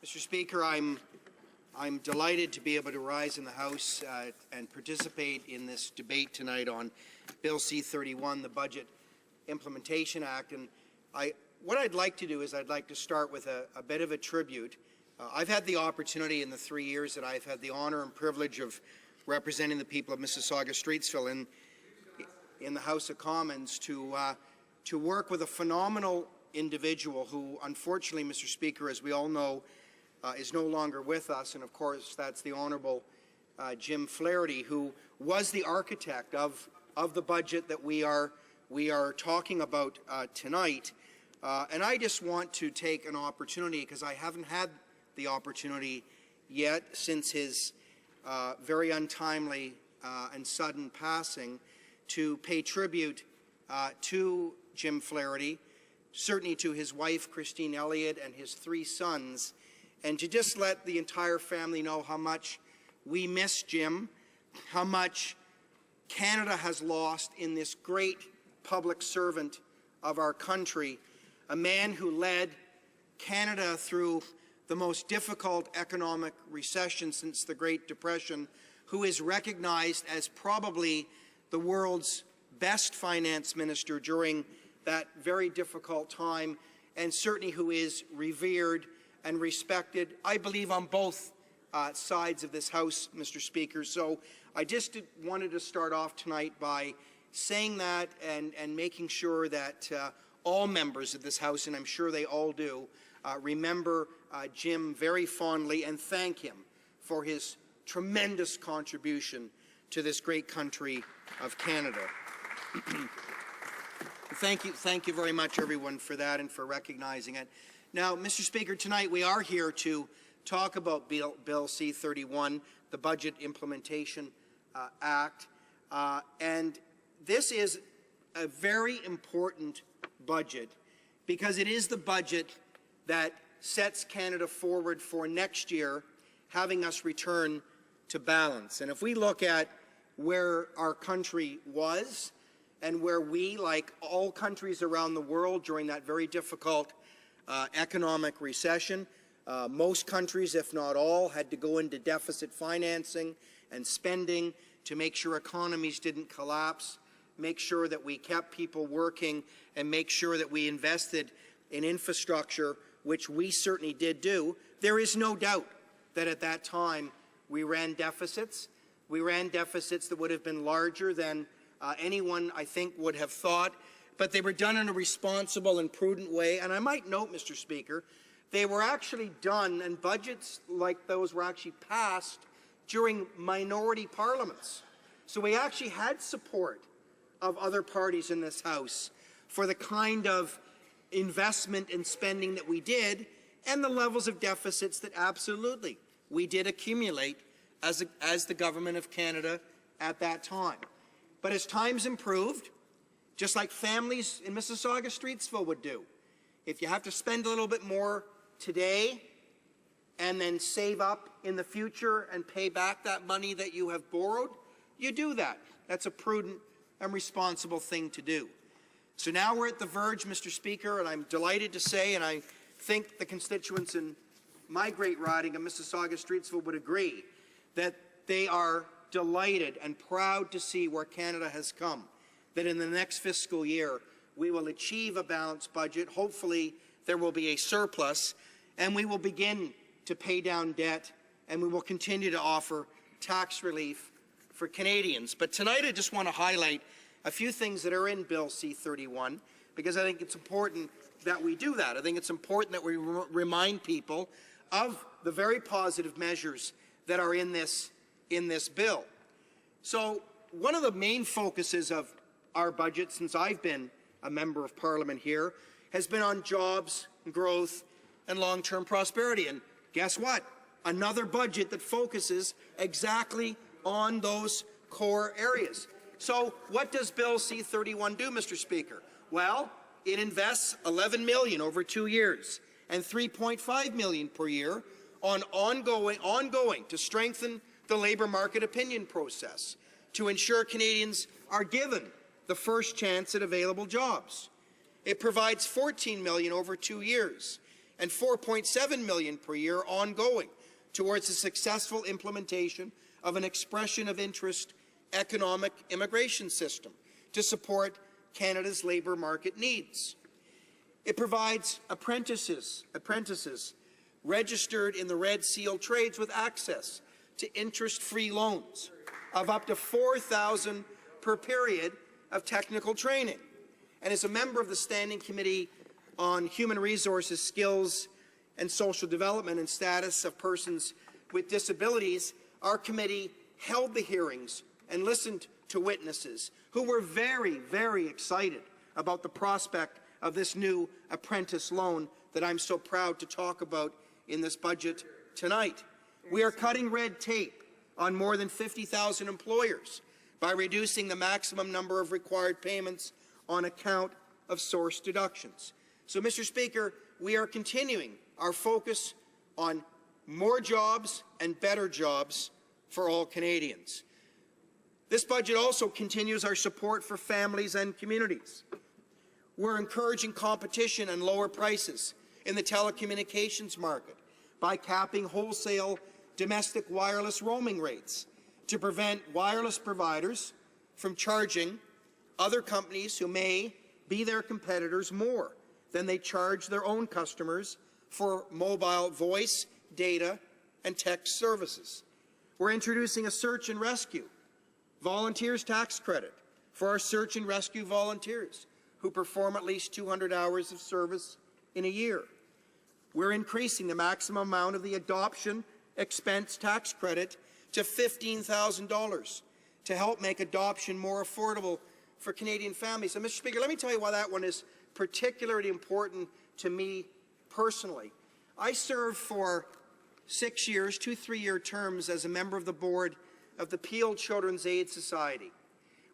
Mr. Speaker, I'm delighted to be able to rise in the House and participate in this debate tonight on Bill C-31, the Budget Implementation Act. And what I'd like to do is I'd like to start with a bit of a tribute. I've had the opportunity in the 3 years that I've had the honor and privilege of representing the people of Mississauga-Streetsville in the House of Commons to work with a phenomenal individual who, unfortunately, Mr. Speaker, as we all know, is no longer with us, and of course that's the Honourable Jim Flaherty, who was the architect of the budget that we are talking about tonight. And I just want to take an opportunity, because I haven't had the opportunity yet since his very untimely and sudden passing, to pay tribute to Jim Flaherty, certainly to his wife Christine Elliott and his 3 sons, and to just let the entire family know how much we miss Jim, how much Canada has lost in this great public servant of our country, a man who led Canada through the most difficult economic recession since the Great Depression, who is recognized as probably the world's best finance minister during that very difficult time, and certainly who is revered and respected, I believe, on both sides of this House, Mr. Speaker. So I just wanted to start off tonight by saying that and making sure that all members of this House, and I'm sure they all do, remember Jim very fondly and thank him for his tremendous contribution to this great country of Canada. Thank you very much, everyone, for that and for recognizing it. Now, Mr. Speaker, tonight we are here to talk about Bill C-31, the Budget Implementation Act, and this is a very important budget because it is the budget that sets Canada forward for next year, having us return to balance. And if we look at where our country was and where we, like all countries around the world during that very difficult economic recession, most countries, if not all, had to go into deficit financing and spending to make sure economies didn't collapse, make sure that we kept people working, and make sure that we invested in infrastructure, which we certainly did do. There is no doubt that at that time we ran deficits. We ran deficits that would have been larger than anyone, I think, would have thought, but they were done in a responsible and prudent way. And I might note, Mr. Speaker, they were actually done, and budgets like those were actually passed during minority parliaments. So we actually had support of other parties in this House for the kind of investment and spending that we did, and the levels of deficits that absolutely we did accumulate as the Government of Canada at that time. But as times improved, just like families in Mississauga-Streetsville would do, if you have to spend a little bit more today and then save up in the future and pay back that money that you have borrowed, you do that. That's a prudent and responsible thing to do. So now we're at the verge, Mr. Speaker, and I'm delighted to say, and I think the constituents in my great riding of Mississauga-Streetsville would agree, that they are delighted and proud to see where Canada has come, that in the next fiscal year we will achieve a balanced budget. Hopefully there will be a surplus, and we will begin to pay down debt, and we will continue to offer tax relief for Canadians. But tonight I just want to highlight a few things that are in Bill C-31, because I think it's important that we do that. I think it's important that we remind people of the very positive measures that are in this bill. So one of the main focuses of our budget since I've been a member of Parliament here has been on jobs, growth, and long-term prosperity. And guess what? Another budget that focuses exactly on those core areas. So what does Bill C-31 do, Mr. Speaker? Well, it invests $11 million over 2 years and $3.5 million per year on ongoing to strengthen the labour market opinion process, to ensure Canadians are given the first chance at available jobs. It provides $14 million over 2 years and $4.7 million per year ongoing towards the successful implementation of an expression of interest economic immigration system to support Canada's labour market needs. It provides apprentices registered in the Red Seal trades with access to interest-free loans of up to $4,000 per period of technical training. And as a member of the Standing Committee on Human Resources, Skills and Social Development and Status of Persons with Disabilities, our committee held the hearings and listened to witnesses who were very, very excited about the prospect of this new apprentice loan that I'm so proud to talk about in this budget tonight. We are cutting red tape on more than 50,000 employers by reducing the maximum number of required payments on account of source deductions. So, Mr. Speaker, we are continuing our focus on more jobs and better jobs for all Canadians. This budget also continues our support for families and communities. We're encouraging competition and lower prices in the telecommunications market by capping wholesale domestic wireless roaming rates to prevent wireless providers from charging other companies who may be their competitors more than they charge their own customers for mobile voice, data, and text services. We're introducing a search and rescue volunteers tax credit for our search and rescue volunteers who perform at least 200 hours of service in a year. We're increasing the maximum amount of the adoption expense tax credit to $15,000 to help make adoption more affordable for Canadian families. And, Mr. Speaker, let me tell you why that one is particularly important to me personally. I served for 6 years, 2 3-year terms as a member of the board of the Peel Children's Aid Society.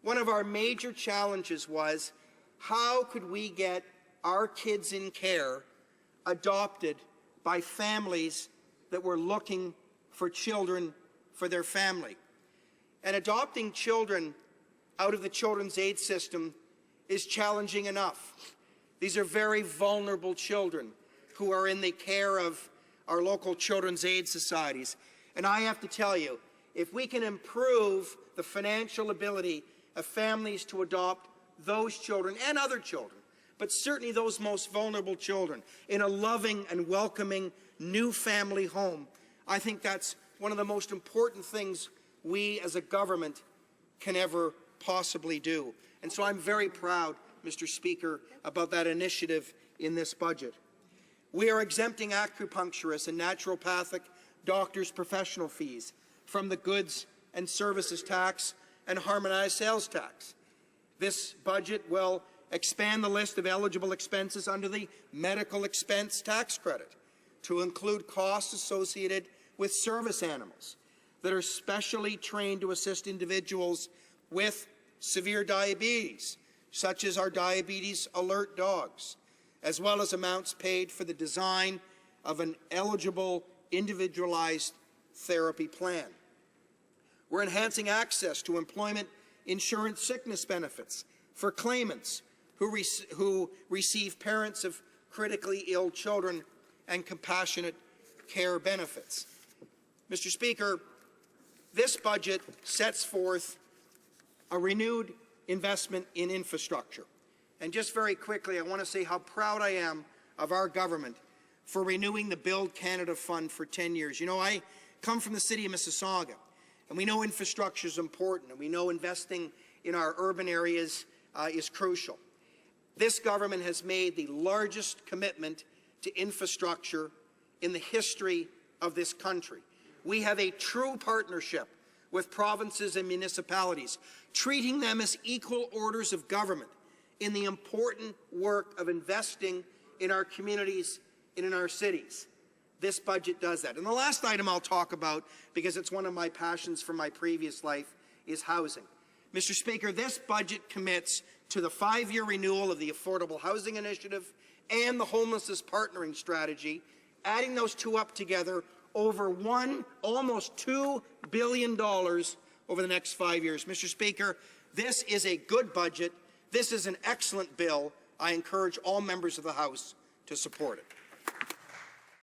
One of our major challenges was how could we get our kids in care adopted by families that were looking for children for their family. And adopting children out of the children's aid system is challenging enough. These are very vulnerable children who are in the care of our local children's aid societies. And I have to tell you, if we can improve the financial ability of families to adopt those children and other children, but certainly those most vulnerable children, in a loving and welcoming new family home, I think that's one of the most important things we as a government can ever possibly do. And so I'm very proud, Mr. Speaker, about that initiative in this budget. We are exempting acupuncturists and naturopathic doctors' professional fees from the goods and services tax and harmonized sales tax. This budget will expand the list of eligible expenses under the medical expense tax credit to include costs associated with service animals that are specially trained to assist individuals with severe diabetes, such as our diabetes alert dogs, as well as amounts paid for the design of an eligible individualized therapy plan. We're enhancing access to employment insurance sickness benefits for claimants who receive parents of critically ill children and compassionate care benefits. Mr. Speaker, this budget sets forth a renewed investment in infrastructure. And just very quickly, I want to say how proud I am of our government for renewing the Build Canada Fund for 10 years. You know, I come from the city of Mississauga, and we know infrastructure is important, and we know investing in our urban areas is crucial. This government has made the largest commitment to infrastructure in the history of this country. We have a true partnership with provinces and municipalities, treating them as equal orders of government in the important work of investing in our communities and in our cities. This budget does that. And the last item I'll talk about, because it's one of my passions from my previous life, is housing. Mr. Speaker, this budget commits to the 5-year renewal of the Affordable Housing Initiative and the Homelessness Partnering Strategy, adding those two up together, over almost $2 billion over the next 5 years. Mr. Speaker, this is a good budget. This is an excellent bill. I encourage all members of the House to support it.